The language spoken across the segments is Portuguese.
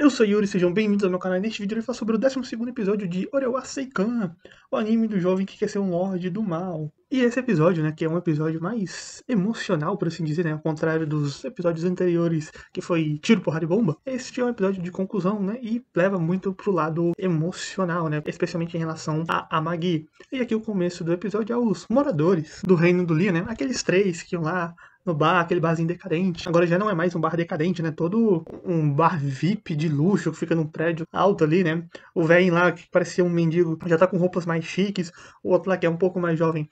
Eu sou Yuri, sejam bem-vindos ao meu canal. Neste vídeo eu vou falar sobre o 12º episódio de Orewa Seikan, o anime do jovem que quer ser um Lorde do Mal. E esse episódio, né, que é um episódio mais emocional, por assim dizer, né, ao contrário dos episódios anteriores, que foi tiro, porrada e bomba, este é um episódio de conclusão, né, e leva muito pro lado emocional, né, especialmente em relação a Magi. E aqui o começo do episódio é os moradores do reino do Lia, né, aqueles três que iam lá no bar, aquele barzinho decadente. Agora já não é mais um bar decadente, né? Todo um bar VIP de luxo que fica num prédio alto ali, né? O velho lá que parecia um mendigo já tá com roupas mais chiques. O outro lá que é um pouco mais jovem,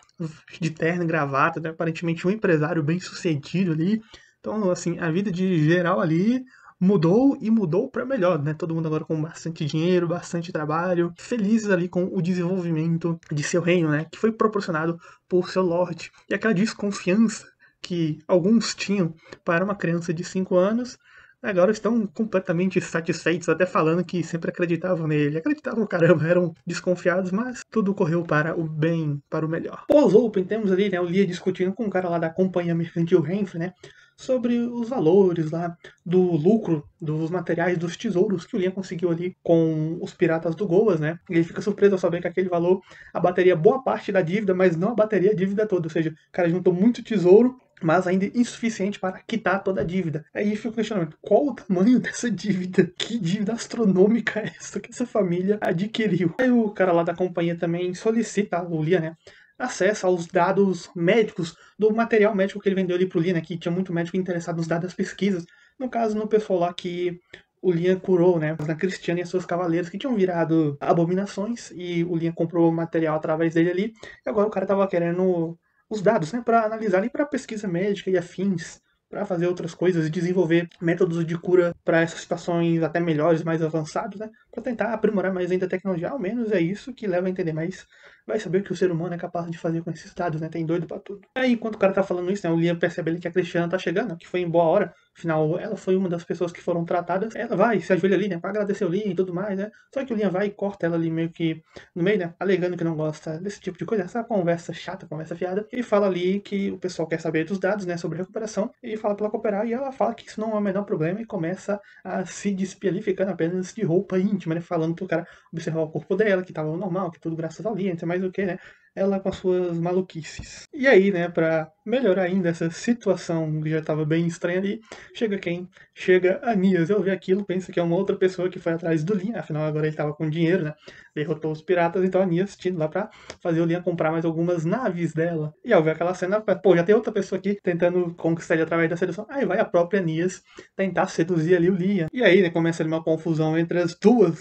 de terno e gravata, né? Aparentemente um empresário bem sucedido ali. Então, assim, a vida de geral ali mudou e mudou para melhor, né? Todo mundo agora com bastante dinheiro, bastante trabalho, felizes ali com o desenvolvimento de seu reino, né? Que foi proporcionado por seu Lorde. E aquela desconfiança que alguns tinham para uma criança de 5 anos, agora estão completamente satisfeitos, até falando que sempre acreditavam nele. Acreditavam, caramba, eram desconfiados, mas tudo correu para o bem, para o melhor. Pós-Open, temos ali, né, o Lia discutindo com o cara lá da companhia mercantil Renfrew, né, sobre os valores lá do lucro dos materiais dos tesouros que o Lia conseguiu ali com os piratas do Goas, né? E ele fica surpreso ao saber que aquele valor abateria boa parte da dívida, mas não abateria a dívida toda. Ou seja, o cara juntou muito tesouro, mas ainda insuficiente para quitar toda a dívida. Aí fica o questionamento, qual o tamanho dessa dívida? Que dívida astronômica é essa que essa família adquiriu? Aí o cara lá da companhia também solicita o Lia, né, acesso aos dados médicos do material médico que ele vendeu ali pro Lia, né, que tinha muito médico interessado nos dados das pesquisas. No caso, no pessoal lá que o Lian curou, né, na Cristiana e seus cavaleiros que tinham virado abominações, e o Lian comprou material através dele ali, e agora o cara tava querendo os dados, né, para analisar ali para pesquisa médica e afins, para fazer outras coisas e desenvolver métodos de cura para essas situações até melhores, mais avançados, né, para tentar aprimorar mais ainda a tecnologia. Ao menos é isso que leva a entender mais. Vai saber o que o ser humano é capaz de fazer com esses dados, né? Tem doido pra tudo. Aí, enquanto o cara tá falando isso, né, o Liam percebe ali que a Cristiana tá chegando, que foi em boa hora. Afinal, ela foi uma das pessoas que foram tratadas. Ela vai, se ajoelha ali, né, pra agradecer o Liam e tudo mais, né? Só que o Liam vai e corta ela ali meio que no meio, né, alegando que não gosta desse tipo de coisa, essa conversa chata, conversa fiada. E fala ali que o pessoal quer saber dos dados, né, sobre recuperação. E fala pra ela cooperar, e ela fala que isso não é o menor problema e começa a se despir ali, ficando apenas de roupa íntima, né, falando pro cara observar o corpo dela, que tava normal, que tudo graças ao Liam, não sei mais o que, né? Ela com as suas maluquices. E aí, né, pra melhorar ainda essa situação que já estava bem estranha ali, chega quem? Chega Anias. Eu vi aquilo, penso que é uma outra pessoa que foi atrás do Liam, afinal agora ele tava com dinheiro, né? Derrotou os piratas, então Anias tinha lá pra fazer o Liam comprar mais algumas naves dela. E ao ver aquela cena, pô, já tem outra pessoa aqui tentando conquistar ele através da sedução. Aí vai a própria Anias tentar seduzir ali o Liam. E aí, né, começa ali uma confusão entre as duas.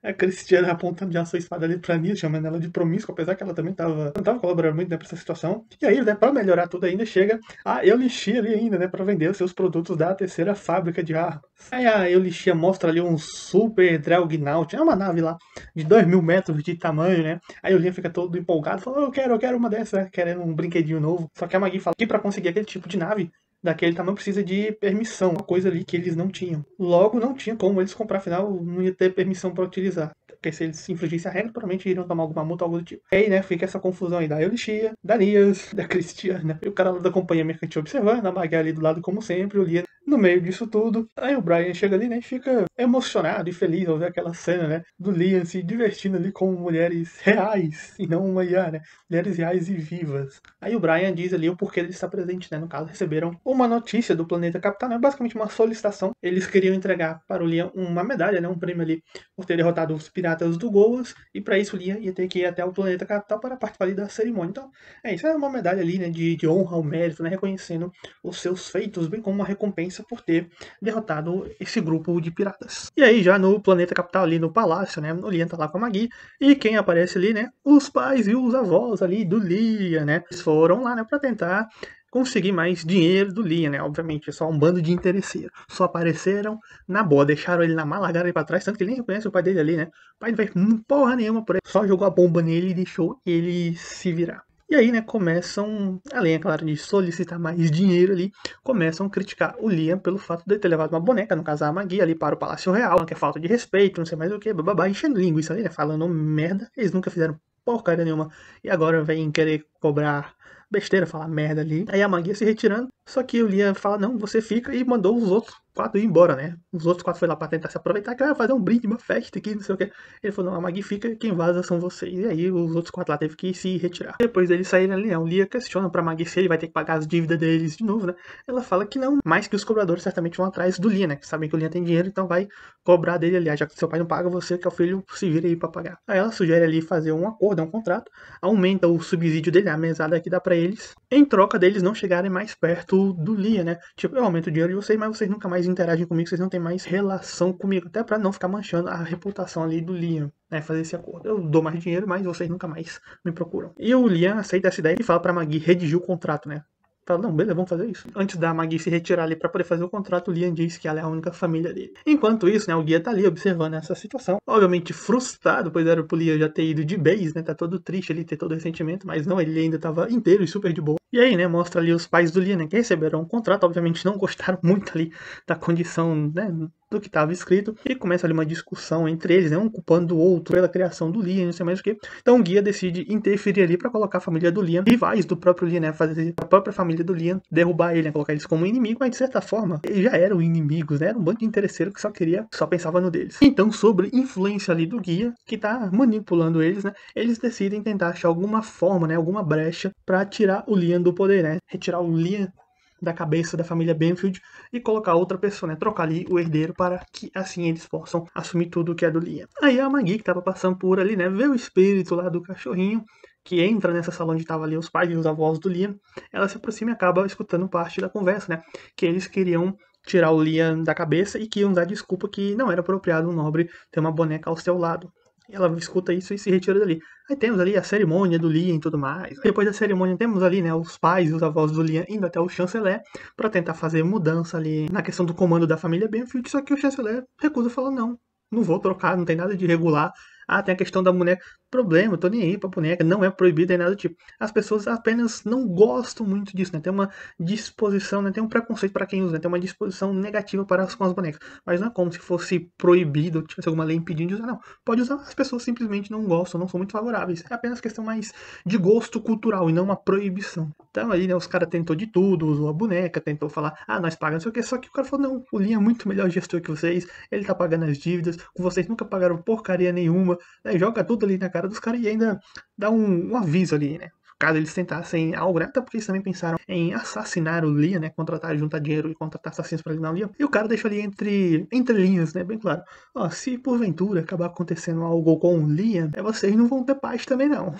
A Cristiana apontando já sua espada ali pra Anias, chamando ela de promíscua, apesar que ela também não tava colaborando muito, né, pra essa situação. E aí, né, pra melhorar tudo ainda, chega a Eulixia ali ainda, né, pra vender os seus produtos da terceira fábrica de armas. Aí a Eulixia mostra ali um super Draugnaut, é uma nave lá de 2.000 metros de tamanho, né. Aí o Liam fica todo empolgado, fala, eu quero uma dessas, né, querendo um brinquedinho novo. Só que a Magi fala que pra conseguir aquele tipo de nave, daquele tamanho precisa de permissão, uma coisa ali que eles não tinham. Logo, não tinha como eles comprar, afinal, não ia ter permissão para utilizar. Porque se eles infringissem a regra, provavelmente iriam tomar alguma multa ou algo do tipo. E aí, né, fica essa confusão aí da Eulixia, da Nias, da Cristiana, e o cara lá da companhia mercantil observando, a Magali ali do lado como sempre, o Liam no meio disso tudo. Aí o Brian chega ali, né, e fica emocionado e feliz ao ver aquela cena, né, do Liam se divertindo ali com mulheres reais, e não uma IA, né, mulheres reais e vivas. Aí o Brian diz ali o porquê ele está presente, né, no caso, receberam uma notícia do planeta Capital, né, basicamente uma solicitação. Eles queriam entregar para o Liam uma medalha, né, um prêmio ali, por ter derrotado os piratas do Goas, e para isso o Liam ia ter que ir até o planeta Capital para participar ali da cerimônia. Então, é isso, é uma medalha ali, né, de honra ao mérito, né, reconhecendo os seus feitos, bem como uma recompensa por ter derrotado esse grupo de piratas. E aí, já no planeta Capital, ali no palácio, né, o Liam tá lá com a Magi, e quem aparece ali, né, os pais e os avós ali do Liam, né, eles foram lá, né, para tentar conseguir mais dinheiro do Liam, né? Obviamente, é só um bando de interesseiros. Só apareceram na boa, deixaram ele na mala, largaram ele pra trás, tanto que ele nem reconhece o pai dele ali, né? O pai não fez porra nenhuma por ele, só jogou a bomba nele e deixou ele se virar. E aí, né, começam, além, é claro, de solicitar mais dinheiro ali, começam a criticar o Liam pelo fato de ter levado uma boneca, no caso a Magi, ali para o Palácio Real, que é falta de respeito, não sei mais o que, bababá, enchendo linguiça ali, né, falando merda, eles nunca fizeram porcaria nenhuma, e agora vem querer cobrar besteira, falar merda ali. Aí a Magi se retirando, só que o Liam fala, não, você fica, e mandou os outros 4 ir embora, né? Os outros 4 foram lá pra tentar se aproveitar, que vai fazer um brinde, uma festa aqui, não sei o que. Ele falou, não, a Maggie fica, quem vaza são vocês. E aí os outros 4 lá teve que se retirar. Depois deles saírem ali, o Lia questiona pra Maggie se ele vai ter que pagar as dívidas deles de novo, né? Ela fala que não, mas que os cobradores certamente vão atrás do Lia, né? Que sabem que o Lia tem dinheiro, então vai cobrar dele ali. Já que seu pai não paga, você que é o filho, se vira aí pra pagar. Aí ela sugere ali fazer um acordo, um contrato, aumenta o subsídio dele, a mesada que dá pra eles, em troca deles não chegarem mais perto do Lia, né? Tipo, eu aumento o dinheiro de vocês, mas vocês nunca mais interagem comigo, vocês não têm mais relação comigo, até pra não ficar manchando a reputação ali do Liam, né? Fazer esse acordo. Eu dou mais dinheiro, mas vocês nunca mais me procuram. E o Liam aceita essa ideia e fala pra Maggie redigir o contrato, né? Fala, não, beleza, vamos fazer isso. Antes da Maggie se retirar ali pra poder fazer o contrato, o Liam diz que ela é a única família dele. Enquanto isso, né, o Guia tá ali observando essa situação. Obviamente frustrado, pois era pro Liam já ter ido de base, né? Tá todo triste ali, ter todo ressentimento, mas não, ele ainda tava inteiro e super de boa. E aí, né, mostra ali os pais do Liam, né, que receberam um contrato, obviamente não gostaram muito ali da condição, né, do que estava escrito, e começa ali uma discussão entre eles, né, um culpando o outro pela criação do Liam, não sei mais o que. Então o Guia decide interferir ali para colocar a família do Liam, rivais do próprio Liam, né, fazer a própria família do Liam derrubar ele, né, colocar eles como inimigo, mas de certa forma eles já eram inimigos, né, era um bando de interesseiro que só pensava no deles. Então, sobre influência ali do Guia, que tá manipulando eles, né, eles decidem tentar achar alguma forma, né, alguma brecha para tirar o Liam do poder, né, retirar o Liam da cabeça da família Benfield e colocar outra pessoa, né? Trocar ali o herdeiro para que assim eles possam assumir tudo que é do Liam. Aí a Maggie, que tava passando por ali, né? Vê o espírito lá do cachorrinho que entra nessa sala onde estavam ali os pais e os avós do Liam. Ela se aproxima e acaba escutando parte da conversa, né? Que eles queriam tirar o Liam da cabeça e que iam dar desculpa que não era apropriado um nobre ter uma boneca ao seu lado. Ela escuta isso e se retira dali. Aí temos ali a cerimônia do Liam e tudo mais. Depois da cerimônia temos ali, né, os pais e os avós do Liam indo até o chanceler para tentar fazer mudança ali na questão do comando da família Benfield, só que o chanceler recusa e fala não, não vou trocar, não tem nada de regular. Ah, tem a questão da boneca. Problema, tô nem aí pra boneca, não é proibido, é nada do tipo. As pessoas apenas não gostam muito disso, né? Tem uma disposição, né? Tem um preconceito para quem usa, né? Tem uma disposição negativa para com as bonecas. Mas não é como se fosse proibido, tivesse alguma lei impedindo de usar, não. Pode usar, as pessoas simplesmente não gostam, não são muito favoráveis. É apenas questão mais de gosto cultural e não uma proibição. Então aí, né, os caras tentou de tudo, usou a boneca, tentou falar, ah, nós pagamos, não sei o que, só que o cara falou, não, o Liam é muito melhor gestor que vocês, ele tá pagando as dívidas, vocês nunca pagaram porcaria nenhuma, né, joga tudo ali na cara dos caras e ainda dá um aviso ali, né? Caso eles tentassem algo, né? Até porque eles também pensaram em assassinar o Liam, né? Contratar, juntar dinheiro e contratar assassinos para eliminar o Liam. E o cara deixa ali entre linhas, né? Bem claro. Ó, se porventura acabar acontecendo algo com o Liam, vocês não vão ter paz também, não.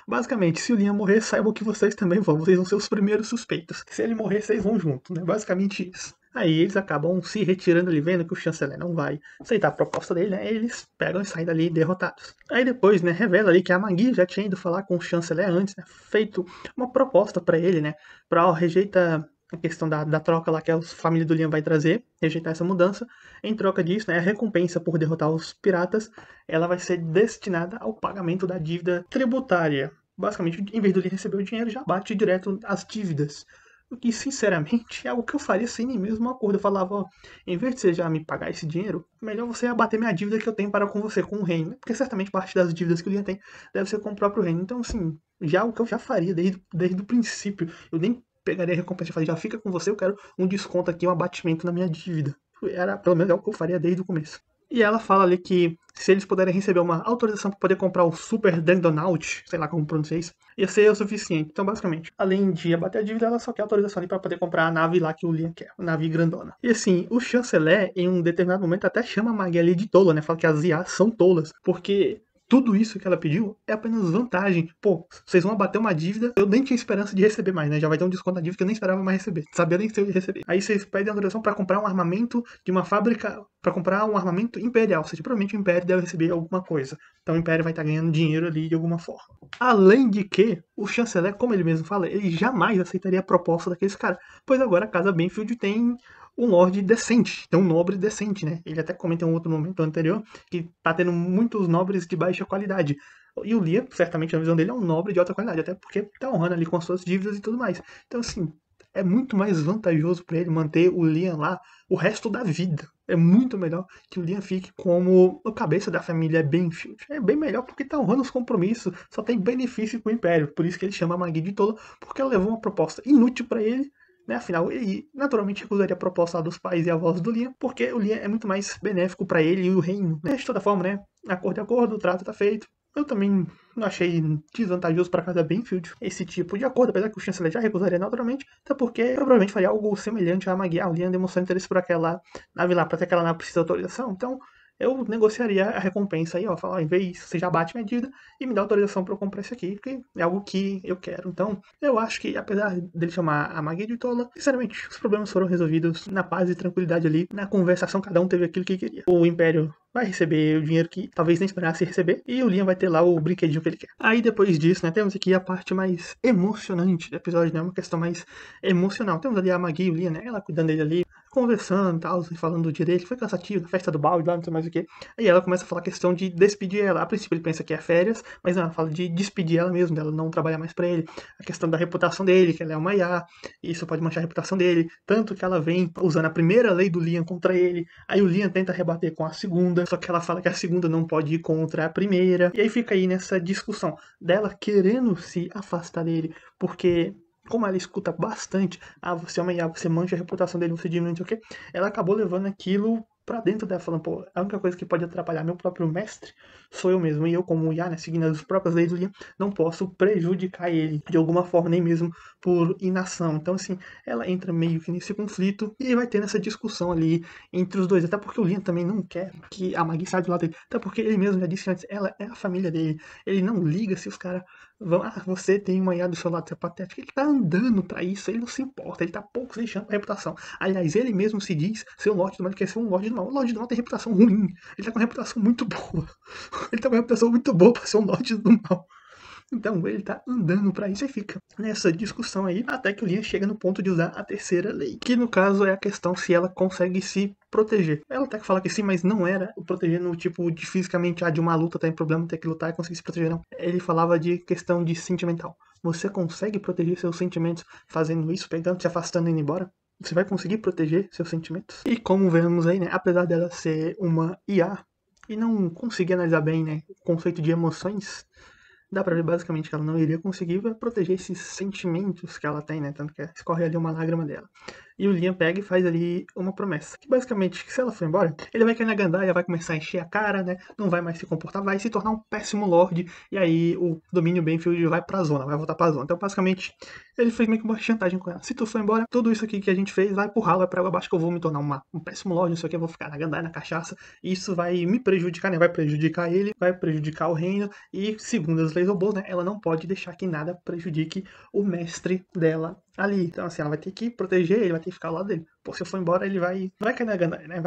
Basicamente, se o Liam morrer, saibam que vocês também vão. Vocês vão ser os primeiros suspeitos. Se ele morrer, vocês vão junto, né? Basicamente isso. Aí eles acabam se retirando ali, vendo que o chanceler não vai aceitar a proposta dele, né? Eles pegam e saem dali derrotados. Aí depois, né, revela ali que a Maggie já tinha ido falar com o chanceler antes, né? Feito uma proposta para ele, né? Pra, ó, rejeita a questão da troca lá que a família do Liam vai trazer, rejeitar essa mudança. Em troca disso, né, a recompensa por derrotar os piratas, ela vai ser destinada ao pagamento da dívida tributária. Basicamente, em vez do Liam receber o dinheiro, já bate direto as dívidas. O que, sinceramente, é algo que eu faria sem nem mesmo um acordo. Eu falava, ó, em vez de você já me pagar esse dinheiro, melhor você abater minha dívida que eu tenho para com você, com o reino. Porque certamente parte das dívidas que o Liam tem deve ser com o próprio reino. Então, assim, já o que eu já faria desde o princípio. Eu nem pegaria a recompensa e falaria, já fica com você, eu quero um desconto aqui, um abatimento na minha dívida. Era, pelo menos, é o que eu faria desde o começo. E ela fala ali que se eles puderem receber uma autorização para poder comprar o Super Dreadnought, sei lá como pronunciar isso, ia ser o suficiente. Então, basicamente, além de abater a dívida, ela só quer autorização ali para poder comprar a nave lá que o Liam quer, a nave grandona. E assim, o chanceler, em um determinado momento, até chama a Maggie ali de tola, né? Fala que as IAs são tolas, porque tudo isso que ela pediu é apenas vantagem. Pô, vocês vão abater uma dívida, eu nem tinha esperança de receber mais, né? Já vai ter um desconto na dívida que eu nem esperava mais receber. Sabia nem se eu ia receber. Aí vocês pedem autorização para comprar um armamento de uma fábrica, para comprar um armamento imperial. Ou seja, provavelmente o Império deve receber alguma coisa. Então o Império vai estar ganhando dinheiro ali de alguma forma. Além de que, o chanceler, como ele mesmo fala, ele jamais aceitaria a proposta daqueles caras. Pois agora a Casa Benfield tem um lorde decente, tem um nobre decente, né? Ele até comenta em um outro momento anterior que tá tendo muitos nobres de baixa qualidade. E o Liam, certamente, na visão dele, é um nobre de alta qualidade, até porque tá honrando ali com as suas dívidas e tudo mais. Então, assim, é muito mais vantajoso para ele manter o Liam lá o resto da vida. É muito melhor que o Liam fique como o cabeça da família Benfield. É bem melhor porque tá honrando os compromissos, só tem benefício pro Império. Por isso que ele chama a Maggie de tola, porque ela levou uma proposta inútil para ele né? Afinal, ele naturalmente recusaria a proposta dos pais e avós do Liam, porque o Liam é muito mais benéfico pra ele e o reino, né? De toda forma, né? Acordo é acordo, o trato tá feito. Eu também não achei desvantajoso para casa Benfield esse tipo de acordo, apesar que o chanceler já recusaria naturalmente, até porque provavelmente faria algo semelhante a Magui. O Liam demonstrou interesse por aquela nave lá, para ter aquela nave precisa de autorização, então eu negociaria a recompensa aí, ó, falar, ao invés, você já bate medida e me dá autorização para eu comprar isso aqui, porque é algo que eu quero. Então, eu acho que, apesar dele chamar a Magui de tola, sinceramente, os problemas foram resolvidos na paz e tranquilidade ali, na conversação, cada um teve aquilo que queria. O Império vai receber o dinheiro que talvez nem esperasse receber, e o Liam vai ter lá o brinquedinho que ele quer. Aí, depois disso, né, temos aqui a parte mais emocionante do episódio, né, uma questão mais emocional. Temos ali a Magui e o Liam, né, ela cuidando dele ali, conversando e tal, falando do direito, foi cansativo, na festa do balde lá, não sei mais o que. Aí ela começa a falar a questão de despedir ela. A princípio ele pensa que é férias, mas não, ela fala de despedir ela mesmo, dela não trabalhar mais pra ele. A questão da reputação dele, que ela é uma IA, isso pode manchar a reputação dele. Tanto que ela vem usando a primeira lei do Liam contra ele, aí o Liam tenta rebater com a segunda, só que ela fala que a segunda não pode ir contra a primeira. E aí fica aí nessa discussão dela querendo se afastar dele, porque como ela escuta bastante, você é uma IA, você mancha a reputação dele, você diminui, não sei o quê, ela acabou levando aquilo pra dentro dela, falando, pô, a única coisa que pode atrapalhar meu próprio mestre sou eu mesmo, e eu como IA, né, seguindo as próprias leis do Liam, não posso prejudicar ele de alguma forma, nem mesmo por inação. Então, assim, ela entra meio que nesse conflito e vai tendo essa discussão ali entre os dois, até porque o Liam também não quer que a Maggie saia do lado dele, até porque ele mesmo já disse antes, ela é a família dele, ele não liga se os caras você tem uma IA do seu lado, você é patético. Ele tá andando pra isso, ele não se importa, ele tá pouco se deixando pra reputação. Aliás, ele mesmo se diz ser o Lorde do Mal, ele quer ser um Lorde do Mal. O Lorde do Mal tem reputação ruim, ele tá com uma reputação muito boa. Ele tá com uma reputação muito boa pra ser um Lorde do Mal. Então ele tá andando pra isso e fica nessa discussão aí, até que o Liam chega no ponto de usar a terceira lei, que no caso é a questão se ela consegue se proteger. Ela até que fala que sim, mas não era o proteger no tipo de fisicamente, de uma luta tá em problema, ter que lutar e conseguir se proteger, não. Ele falava de questão de sentimental. Você consegue proteger seus sentimentos fazendo isso, pegando, se afastando e indo embora? Você vai conseguir proteger seus sentimentos? E como vemos aí, né, apesar dela ser uma IA e não conseguir analisar bem, né, o conceito de emoções, dá pra ver basicamente que ela não iria conseguir proteger esses sentimentos que ela tem, né? Tanto que escorre ali uma lágrima dela. E o Liam pega e faz ali uma promessa. Que basicamente, se ela for embora, ele vai cair na gandaia, vai começar a encher a cara, né? Não vai mais se comportar, vai se tornar um péssimo Lorde. E aí o domínio Benfield vai pra zona, vai voltar pra zona. Então, basicamente, ele fez meio que uma chantagem com ela. Se tu for embora, tudo isso aqui que a gente fez vai pro ralo, vai pra água abaixo que eu vou me tornar um péssimo Lorde, não sei o que, eu vou ficar na gandaia, na cachaça. E isso vai me prejudicar, né? Vai prejudicar ele, vai prejudicar o reino. E, segundo as leis robôs, né? Ela não pode deixar que nada prejudique o mestre dela ali. Então, assim, ela vai ter que proteger ele, vai ter que ficar ao lado dele. Pô, se eu for embora, ele vai cair na gandaia, né?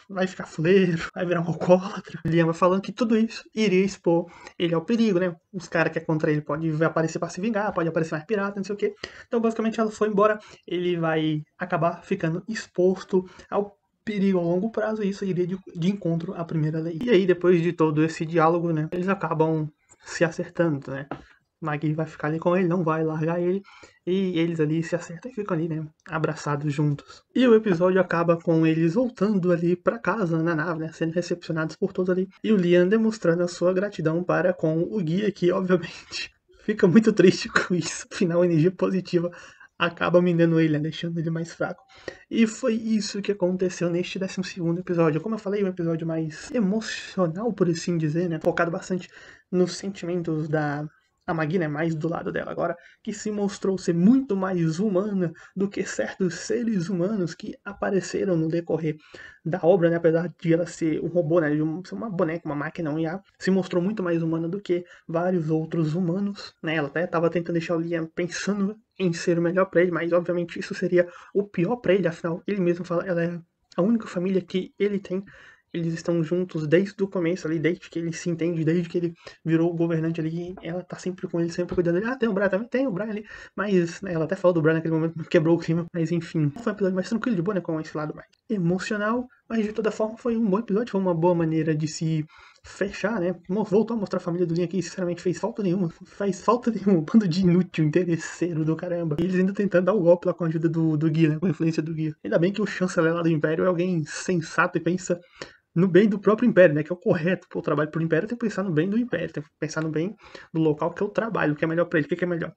Vai ficar fuleiro, vai virar um alcoólatra. Liam vai falando que tudo isso iria expor ele ao perigo, né? Os caras que é contra ele podem aparecer pra se vingar, pode aparecer mais pirata, não sei o quê. Então, basicamente, ela foi embora, ele vai acabar ficando exposto ao perigo a longo prazo, e isso iria de encontro à primeira lei. E aí, depois de todo esse diálogo, né, eles acabam se acertando, né? Maggie vai ficar ali com ele, não vai largar ele, e eles ali se acertam e ficam ali, né, abraçados juntos. E o episódio acaba com eles voltando ali pra casa, na nave, né, sendo recepcionados por todos ali, e o Liam demonstrando a sua gratidão para com o guia, que obviamente fica muito triste com isso. Afinal, a energia positiva acaba minando ele, né, deixando ele mais fraco. E foi isso que aconteceu neste 12º episódio. Como eu falei, um episódio mais emocional, por assim dizer, né, focado bastante nos sentimentos da a Maggie, né, mais do lado dela agora, que se mostrou ser muito mais humana do que certos seres humanos que apareceram no decorrer da obra, né, apesar de ela ser um robô, né, de ser uma boneca, uma máquina, um IA, se mostrou muito mais humana do que vários outros humanos, né, ela até estava tentando deixar o Liam pensando em ser o melhor para ele, mas obviamente isso seria o pior para ele, afinal, ele mesmo fala, ela é a única família que ele tem. Eles estão juntos desde o começo ali, desde que ele se entende, desde que ele virou o governante ali, ela tá sempre com ele, sempre cuidando dele. Ah, tem o Brian também, tem o Brian ali, mas né, ela até falou do Brian naquele momento, quebrou o clima, mas enfim, foi um episódio mais tranquilo, de boa, né, com esse lado mais emocional, mas de toda forma foi um bom episódio, foi uma boa maneira de se fechar, né, voltou a mostrar a família do Liam aqui, sinceramente fez falta nenhuma, um bando de inútil, interesseiro do caramba, e eles ainda tentando dar o golpe lá com a ajuda do guia, né, com a influência do guia. Ainda bem que o chanceler lá do Império é alguém sensato e pensa no bem do próprio Império, né? Que é o correto. Pô, eu trabalho pro Império, eu tenho que pensar no bem do Império, tenho que pensar no bem do local que eu trabalho, o que é melhor pra ele, o que é melhor.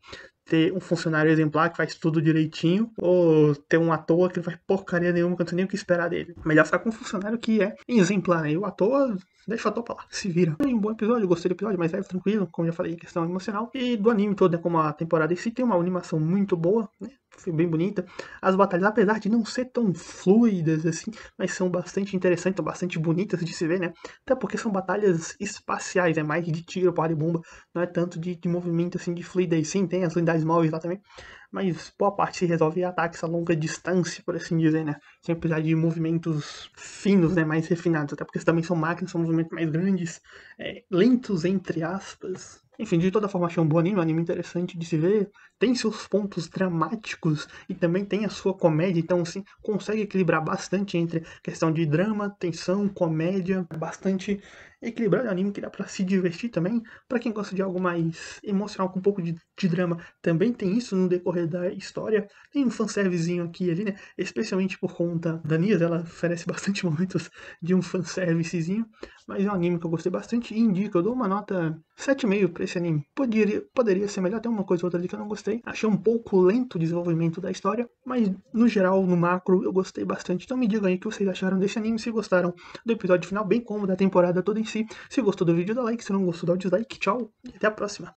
ter um funcionário exemplar que faz tudo direitinho, ou ter um ator que não faz porcaria nenhuma, que eu não tenho nem o que esperar dele. Melhor ficar com um funcionário que é exemplar, né? E o ator, deixa o ator pra lá, se vira. Foi um bom episódio, gostei do episódio, mas leve, tranquilo, como já falei, questão emocional. E do anime todo, né, como a temporada em si tem uma animação muito boa, né? Foi bem bonita. As batalhas, apesar de não ser tão fluidas assim, mas são bastante interessantes, são bastante bonitas de se ver, né? Até porque são batalhas espaciais, é mais de tiro, porrada e bomba, não é tanto de movimento assim de fluidez. Sim, tem as unidades móveis lá também, mas boa parte se resolve em ataques a longa distância, por assim dizer, né? Sem precisar de movimentos finos, né? Mais refinados, até porque também são máquinas, são movimentos mais grandes, lentos, entre aspas. Enfim, de toda forma, achei um bom anime, um anime interessante de se ver. Tem seus pontos dramáticos e também tem a sua comédia, então, assim, consegue equilibrar bastante entre questão de drama, tensão, comédia, bastante equilibrado. É um anime que dá pra se divertir também. Pra quem gosta de algo mais emocional, com um pouco de drama, também tem isso no decorrer da história. Tem um fanservicezinho aqui e ali, né? Especialmente por conta da Nias, ela oferece bastante momentos de um fanservicezinho. Mas é um anime que eu gostei bastante e indico. Eu dou uma nota 7,5 pra esse anime. Poderia ser melhor, tem uma coisa ou outra ali que eu não gostei. Achei um pouco lento o desenvolvimento da história, mas no geral, no macro, eu gostei bastante. Então me digam aí o que vocês acharam desse anime, se gostaram do episódio final, bem como da temporada toda em si. Se gostou do vídeo, dá like, se não gostou, dá o dislike. Tchau e até a próxima.